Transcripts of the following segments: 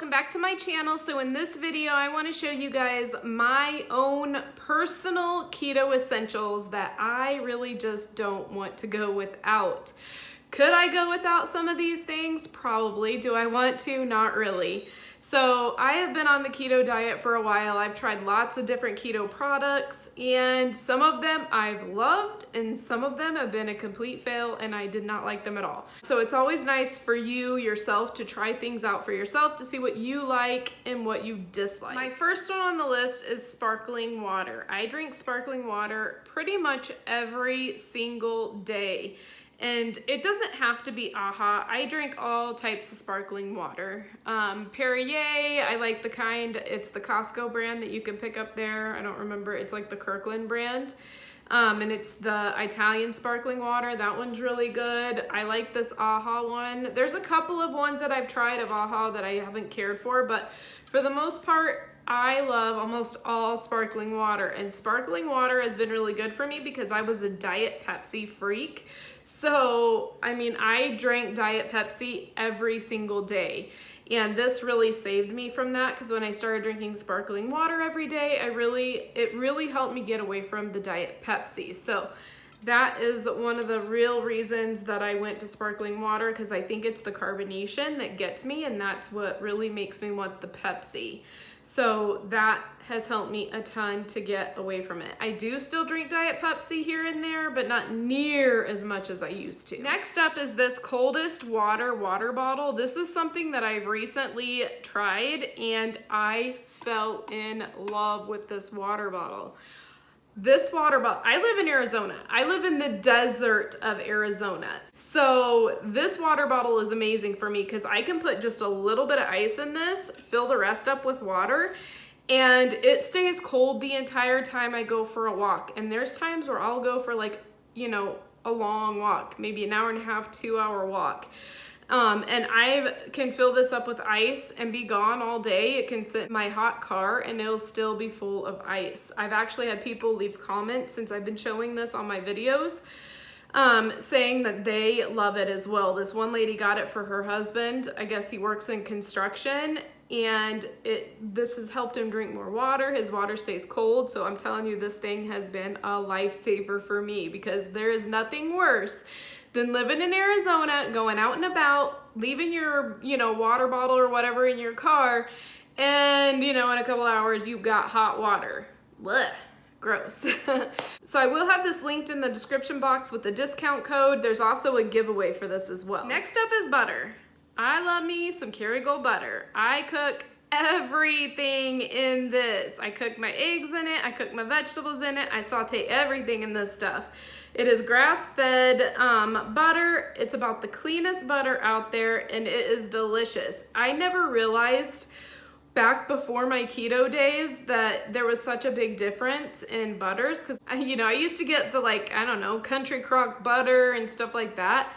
welcome back to my channel. So in this video, I want to show you guys my own personal keto essentials that I really just don't want to go without. Could I go without some of these things? Probably. Do I want to? Not really. So I have been on the keto diet for a while. I've tried lots of different keto products, and some of them I've loved and some of them have been a complete fail and I did not like them at all. So it's always nice for you yourself to try things out for yourself to see what you like and what you dislike. My first one on the list is sparkling water. I drink sparkling water pretty much every single day. And it doesn't have to be AHA. I drink all types of sparkling water. Perrier, I like the kind, it's the Costco brand that you can pick up there. I don't remember, it's like the Kirkland brand. And it's the Italian sparkling water. That one's really good. I like this AHA one. There's a couple of ones that I've tried of AHA that I haven't cared for, but for the most part, I love almost all sparkling water, and sparkling water has been really good for me because I was a Diet Pepsi freak. So, I mean, I drank Diet Pepsi every single day, and this really saved me from that because when I started drinking sparkling water every day, it really helped me get away from the Diet Pepsi. So that is one of the real reasons that I went to sparkling water, because I think it's the carbonation that gets me, and that's what really makes me want the Pepsi. So that has helped me a ton to get away from it. I do still drink Diet Pepsi here and there, but not near as much as I used to. Next up is this COLDEST water bottle. This is something that I've recently tried, and I fell in love with this water bottle. This water bottle, I live in Arizona. I live in the desert of Arizona. So this water bottle is amazing for me because I can put just a little bit of ice in this, fill the rest up with water, and it stays cold the entire time I go for a walk. And there's times where I'll go for like, you know, a long walk, maybe an hour and a half, 2-hour walk. And I can fill this up with ice and be gone all day. It can sit in my hot car and it'll still be full of ice. I've actually had people leave comments since I've been showing this on my videos, saying that they love it as well. This one lady got it for her husband. I guess he works in construction, and this has helped him drink more water. His water stays cold. So I'm telling you, this thing has been a lifesaver for me because there is nothing worse than living in Arizona, going out and about, leaving your, water bottle or whatever in your car, and, in a couple hours you've got hot water. Blech. Gross. So I will have this linked in the description box with the discount code. There's also a giveaway for this as well. Next up is butter. I love me some Kerrygold butter. I cook everything in this. I cook my eggs in it. I cook my vegetables in it. I saute everything in this stuff. It is grass-fed butter. It's about the cleanest butter out there, and it is delicious. I never realized back before my keto days that there was such a big difference in butters, because I used to get the country crock butter and stuff like that.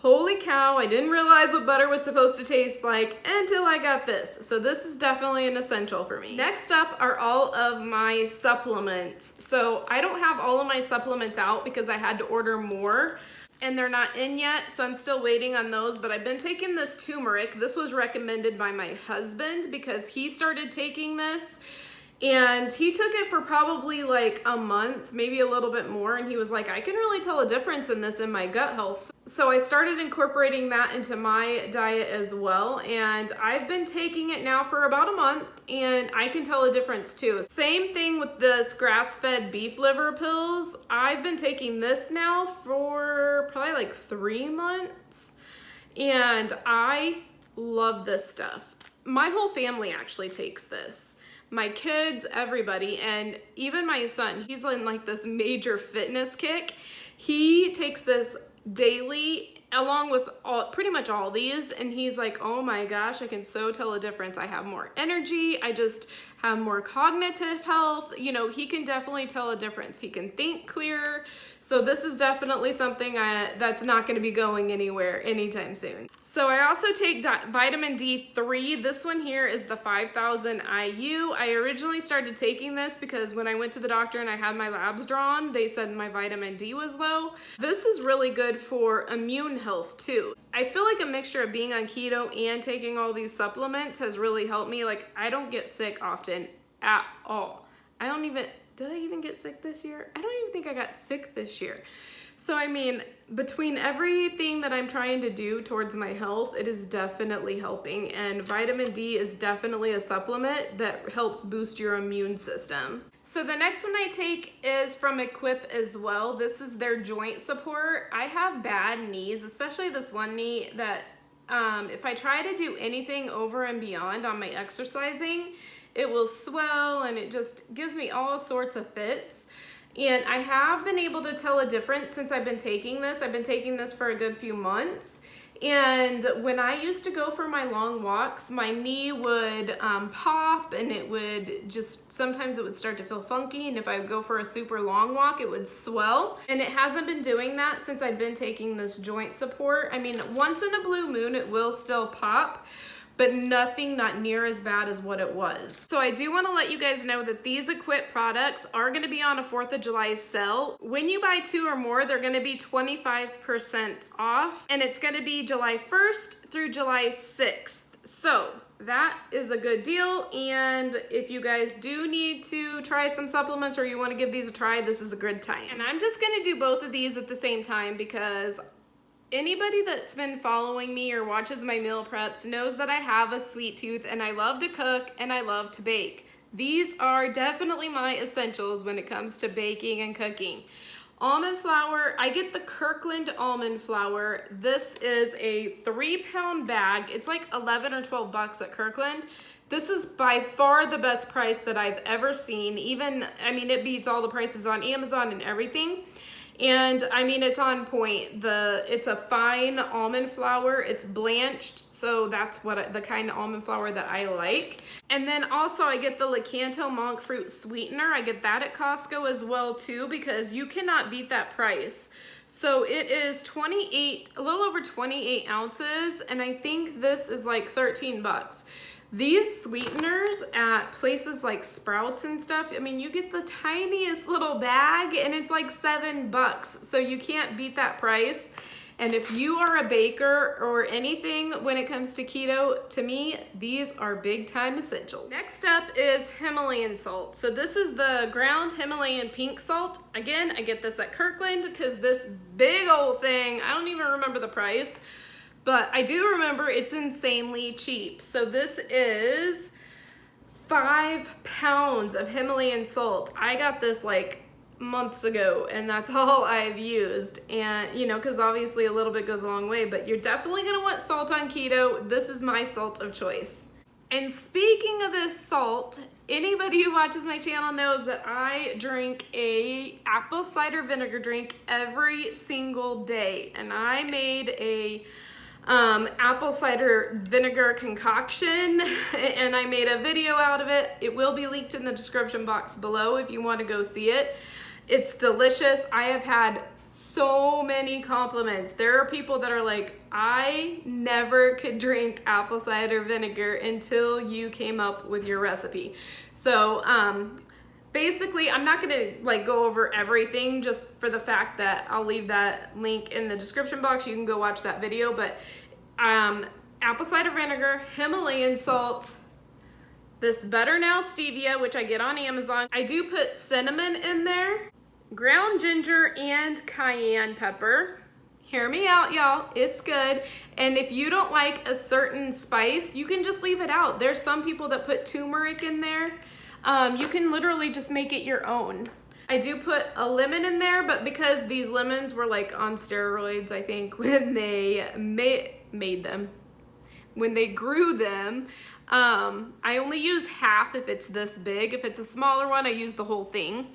Holy cow, I didn't realize what butter was supposed to taste like until I got this. So this is definitely an essential for me. Next up are all of my supplements. So I don't have all of my supplements out because I had to order more, and they're not in yet, so I'm still waiting on those. But I've been taking this turmeric. This was recommended by my husband because he started taking this, and he took it for probably like a month, maybe a little bit more, and he was like, I can really tell a difference in this in my gut health. So I started incorporating that into my diet as well, and I've been taking it now for about a month, and I can tell a difference too. Same thing with this grass-fed beef liver pills. I've been taking this now for probably like 3 months, and I love this stuff. My whole family actually takes this. My kids, everybody, and even my son. He's in like this major fitness kick. He takes this daily along with pretty much all these, and he's like, oh my gosh, I can so tell a difference. I have more energy. I just have more cognitive health. He can definitely tell a difference. He can think clearer. So this is definitely something that's not going to be going anywhere anytime soon. So I also take vitamin D3. This one here is the 5000 IU. I originally started taking this because when I went to the doctor and I had my labs drawn, they said my vitamin D was low. This is really good for immune immune health too. I feel like a mixture of being on keto and taking all these supplements has really helped me. Like, I don't get sick often at all. Did I even get sick this year? I don't even think I got sick this year. So I mean, between everything that I'm trying to do towards my health, it is definitely helping. And vitamin D is definitely a supplement that helps boost your immune system. So the next one I take is from Equipe as well. This is their joint support. I have bad knees, especially this one knee that if I try to do anything over and beyond on my exercising, it will swell and it just gives me all sorts of fits. And I have been able to tell a difference since I've been taking this. I've been taking this for a good few months. And when I used to go for my long walks, my knee would pop and it would just, sometimes it would start to feel funky. And if I would go for a super long walk, it would swell. And it hasn't been doing that since I've been taking this joint support. I mean, once in a blue moon, it will still pop, but nothing not near as bad as what it was. So I do wanna let you guys know that these Equipe products are gonna be on a 4th of July sale. When you buy 2 or more, they're gonna be 25% off, and it's gonna be July 1st through July 6th. So that is a good deal, and if you guys do need to try some supplements or you wanna give these a try, this is a good time. And I'm just gonna do both of these at the same time because anybody that's been following me or watches my meal preps knows that I have a sweet tooth and I love to cook and I love to bake. These are definitely my essentials when it comes to baking and cooking. Almond flour, I get the Kirkland almond flour. This is a 3-pound bag. It's like 11 or 12 bucks at Kirkland. This is by far the best price that I've ever seen. Even, I mean, it beats all the prices on Amazon and everything. And I mean, it's on point. It's a fine almond flour. It's blanched, so that's the kind of almond flour that I like. And then also I get the Lakanto monk fruit sweetener. I get that at Costco as well too, because you cannot beat that price. So it is a little over 28 ounces, and I think this is like 13 bucks. These sweeteners at places like Sprouts and stuff, I mean, you get the tiniest little bag and it's like 7 bucks. So you can't beat that price. And if you are a baker or anything when it comes to keto, to me, these are big time essentials. Next up is Himalayan salt. So this is the ground Himalayan pink salt. Again, I get this at Kirkland because this big old thing, I don't even remember the price, but I do remember it's insanely cheap. So this is 5 pounds of Himalayan salt. I got this like months ago and that's all I've used. And you know, because obviously a little bit goes a long way, but you're definitely gonna want salt on keto. This is my salt of choice. And speaking of this salt, anybody who watches my channel knows that I drink a apple cider vinegar drink every single day. And I made a apple cider vinegar concoction and I made a video out of it. It will be linked in the description box below if you want to go see it. It's delicious. I have had so many compliments. There are people that are like, I never could drink apple cider vinegar until you came up with your recipe. So basically, I'm not gonna like go over everything just for the fact that I'll leave that link in the description box. You can go watch that video, but apple cider vinegar, Himalayan salt, this Better Now stevia, which I get on Amazon. I do put cinnamon in there, ground ginger and cayenne pepper. Hear me out, y'all, it's good. And if you don't like a certain spice, you can just leave it out. There's some people that put turmeric in there. You can literally just make it your own. I do put a lemon in there, but because these lemons were like on steroids, I think, when they made them, when they grew them, I only use half if it's this big. If it's a smaller one, I use the whole thing.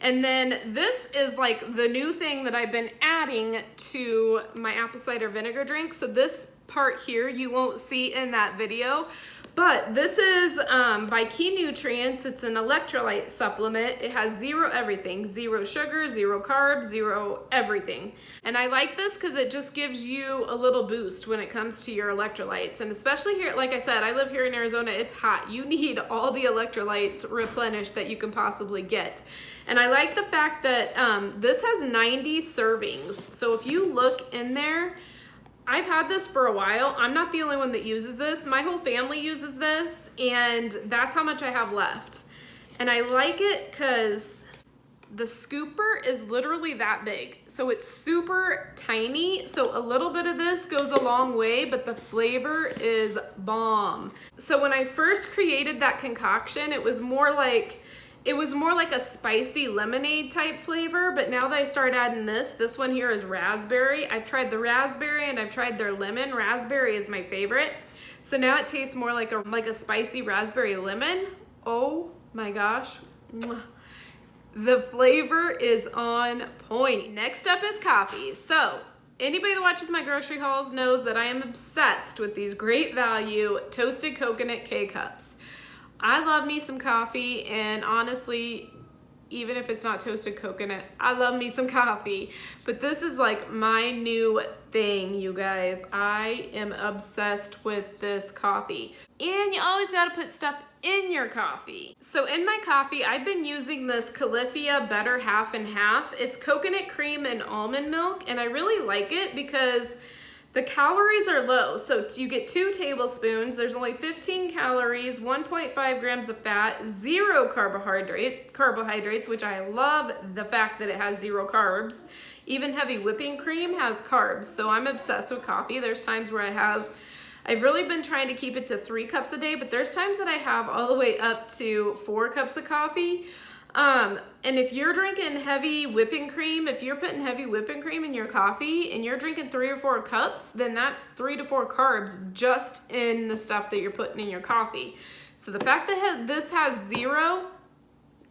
And then this is like the new thing that I've been adding to my apple cider vinegar drink. So this part here you won't see in that video, but this is by Key Nutrients. It's an electrolyte supplement. It has zero everything, zero sugar, zero carbs, zero everything. And I like this because it just gives you a little boost when it comes to your electrolytes. And especially here, like I said, I live here in Arizona, it's hot. You need all the electrolytes replenished that you can possibly get. And I like the fact that this has 90 servings. So if you look in there, I've had this for a while. I'm not the only one that uses this. My whole family uses this, and that's how much I have left. And I like it because the scooper is literally that big. So it's super tiny. So a little bit of this goes a long way, but the flavor is bomb. So when I first created that concoction, it was more like a spicy lemonade type flavor, but now that I started adding this one here is raspberry. I've tried the raspberry and I've tried their lemon. Raspberry is my favorite. So now it tastes more like a spicy raspberry lemon. Oh my gosh. The flavor is on point. Next up is coffee. So anybody that watches my grocery hauls knows that I am obsessed with these great value toasted coconut K-cups. I love me some coffee, and honestly, even if it's not toasted coconut, I love me some coffee. But this is like my new thing, you guys. I am obsessed with this coffee. And you always gotta put stuff in your coffee. So in my coffee, I've been using this Califia Better Half and Half. It's coconut cream and almond milk, and I really like it because the calories are low. So you get 2 tablespoons, there's only 15 calories, 1.5 grams of fat, 0 carbohydrates, which I love the fact that it has 0 carbs. Even heavy whipping cream has carbs. So I'm obsessed with coffee. There's times where I've really been trying to keep it to 3 cups a day, but there's times that I have all the way up to 4 cups of coffee. And if you're drinking heavy whipping cream, if you're putting heavy whipping cream in your coffee and you're drinking 3 or 4 cups, then that's 3 to 4 carbs just in the stuff that you're putting in your coffee. So the fact that this has 0,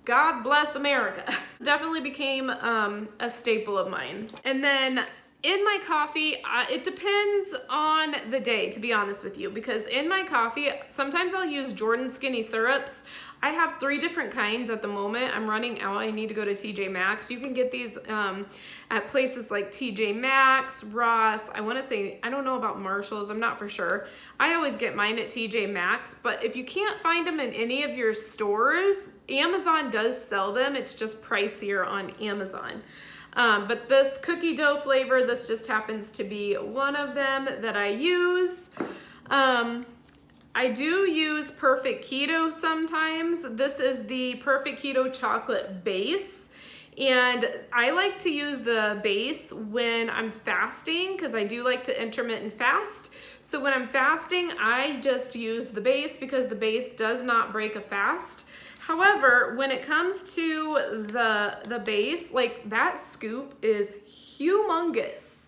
God bless America. Definitely became a staple of mine. And then in my coffee, it depends on the day, to be honest with you, because in my coffee, sometimes I'll use Jordan Skinny syrups. I have 3 different kinds at the moment. I'm running out. I need to go to TJ Maxx. You can get these at places like TJ Maxx, Ross. I don't know about Marshall's. I'm not for sure. I always get mine at TJ Maxx, but if you can't find them in any of your stores, Amazon does sell them. It's just pricier on Amazon. But this cookie dough flavor, this just happens to be one of them that I use. I do use Perfect Keto sometimes. This is the Perfect Keto chocolate base. And I like to use the base when I'm fasting because I do like to intermittent fast. So when I'm fasting, I just use the base because the base does not break a fast. However, when it comes to the base, like that scoop is humongous.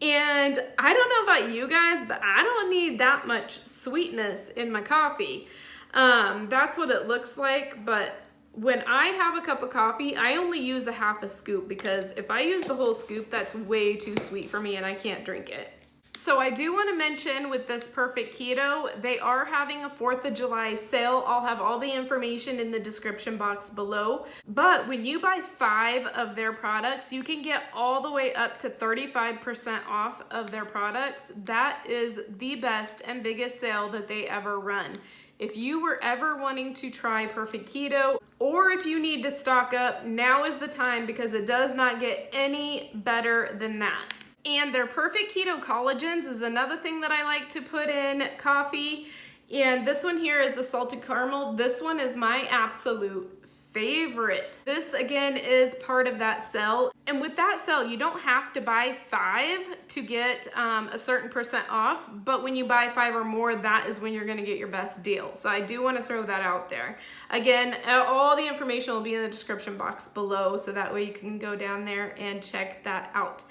And I don't know about you guys, but I don't need that much sweetness in my coffee. That's what it looks like, but when I have a cup of coffee, I only use a half a scoop because if I use the whole scoop, that's way too sweet for me and I can't drink it. So I do want to mention with this Perfect Keto, they are having a 4th of July sale. I'll have all the information in the description box below. But when you buy 5 of their products, you can get all the way up to 35% off of their products. That is the best and biggest sale that they ever run. If you were ever wanting to try Perfect Keto, or if you need to stock up, now is the time because it does not get any better than that. And their Perfect Keto collagens is another thing that I like to put in coffee. And this one here is the salted caramel. This one is my absolute favorite. This again is part of that sale. And with that sale, you don't have to buy 5 to get a certain percent off. But when you buy 5 or more, that is when you're gonna get your best deal. So I do wanna throw that out there. Again, all the information will be in the description box below. So that way you can go down there and check that out.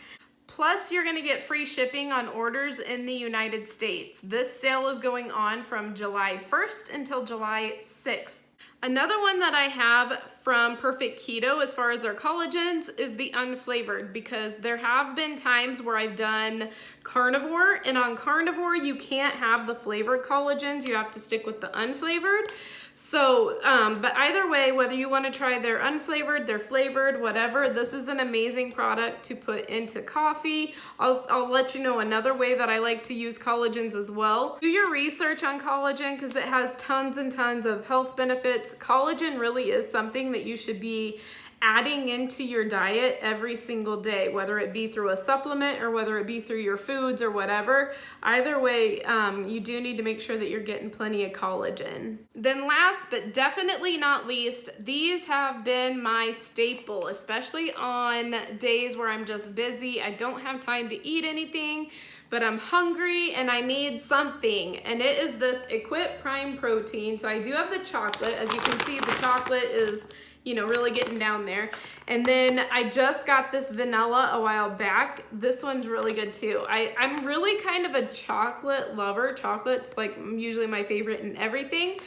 Plus, you're gonna get free shipping on orders in the United States. This sale is going on from July 1st until July 6th. Another one that I have from Perfect Keto as far as their collagens is the unflavored, because there have been times where I've done carnivore, and on carnivore you can't have the flavored collagens, you have to stick with the unflavored. So, but either way, whether you want to try their unflavored, their flavored, whatever, this is an amazing product to put into coffee. I'll let you know another way that I like to use collagens as well. Do your research on collagen because it has tons and tons of health benefits. Collagen really is something that you should be adding into your diet every single day, whether it be through a supplement or whether it be through your foods or whatever. Either way, you do need to make sure that you're getting plenty of collagen. Then last but definitely not least, these have been my staple, especially on days where I'm just busy. I don't have time to eat anything, but I'm hungry and I need something. And it is this Equipe Prime Protein. So I do have the chocolate. As you can see, the chocolate is, you know, really getting down there. And then I just got this vanilla a while back. This one's really good too. I'm really kind of a chocolate lover. Chocolate's like usually my favorite in everything.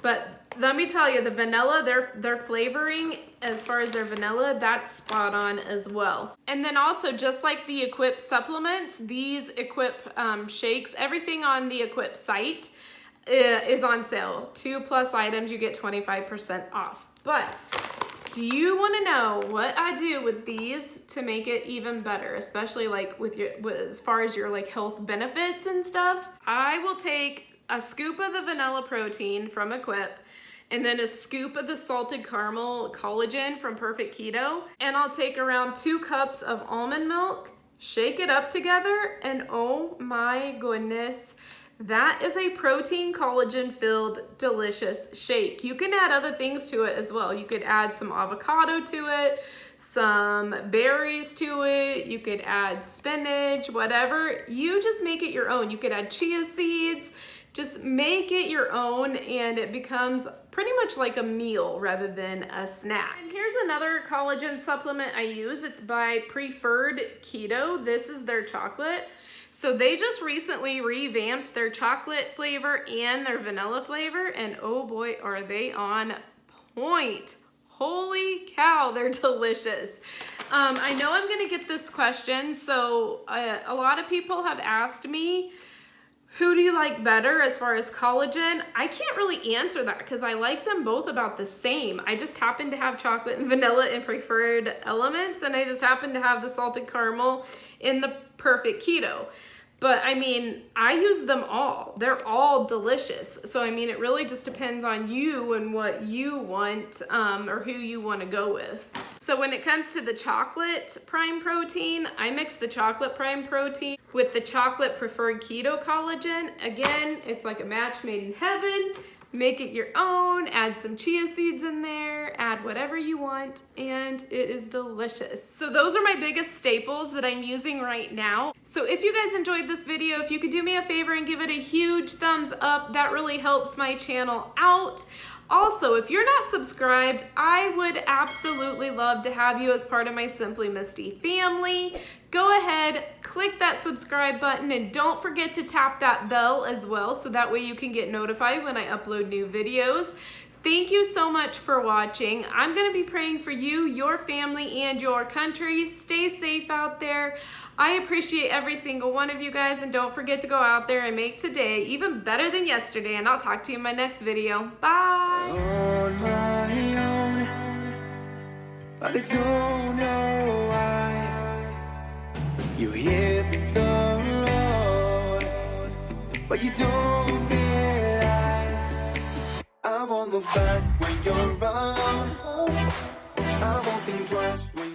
But let me tell you, the vanilla, their flavoring, as far as their vanilla, that's spot on as well. And then also, just like the Equipe supplements, these Equipe shakes, everything on the Equipe site is on sale. 2+ items, you get 25% off. But do you want to know what I do with these to make it even better, especially like with as far as your like health benefits and stuff? I will take a scoop of the vanilla protein from Equipe, and then a scoop of the salted caramel collagen from Perfect Keto, and I'll take around 2 cups of almond milk, shake it up together, and oh my goodness, that is a protein collagen filled delicious shake. You can add other things to it as well. You could add some avocado to it, some berries to it, you could add spinach, whatever. You just make it your own. You could add chia seeds. Just make it your own and it becomes pretty much like a meal rather than a snack. And here's another collagen supplement I use. It's by Preferred Keto. This is their chocolate. So they just recently revamped their chocolate flavor and their vanilla flavor, and oh boy, are they on point. Holy cow, they're delicious. I know I'm gonna get this question. So a lot of people have asked me, who do you like better as far as collagen? I can't really answer that because I like them both about the same. I just happen to have chocolate and vanilla in Preferred Elements, and I just happen to have the salted caramel in the Perfect Keto. But I mean, I use them all. They're all delicious. So I mean, it really just depends on you and what you want or who you want to go with. So when it comes to the chocolate prime protein, I mix the chocolate prime protein with the chocolate preferred keto collagen. Again, it's like a match made in heaven. Make it your own, add some chia seeds in there, add whatever you want, and it is delicious. So those are my biggest staples that I'm using right now. So if you guys enjoyed this video, if you could do me a favor and give it a huge thumbs up, that really helps my channel out. Also, if you're not subscribed, I would absolutely love to have you as part of my Simply Misty family. Go ahead, click that subscribe button, and don't forget to tap that bell as well, so that way you can get notified when I upload new videos. Thank you so much for watching. I'm gonna be praying for you, your family, and your country. Stay safe out there. I appreciate every single one of you guys, and don't forget to go out there and make today even better than yesterday, and I'll talk to you in my next video. Bye! On my own, but I don't know why you hit the road, but you don't realize I won't look back when you're around. I won't think twice when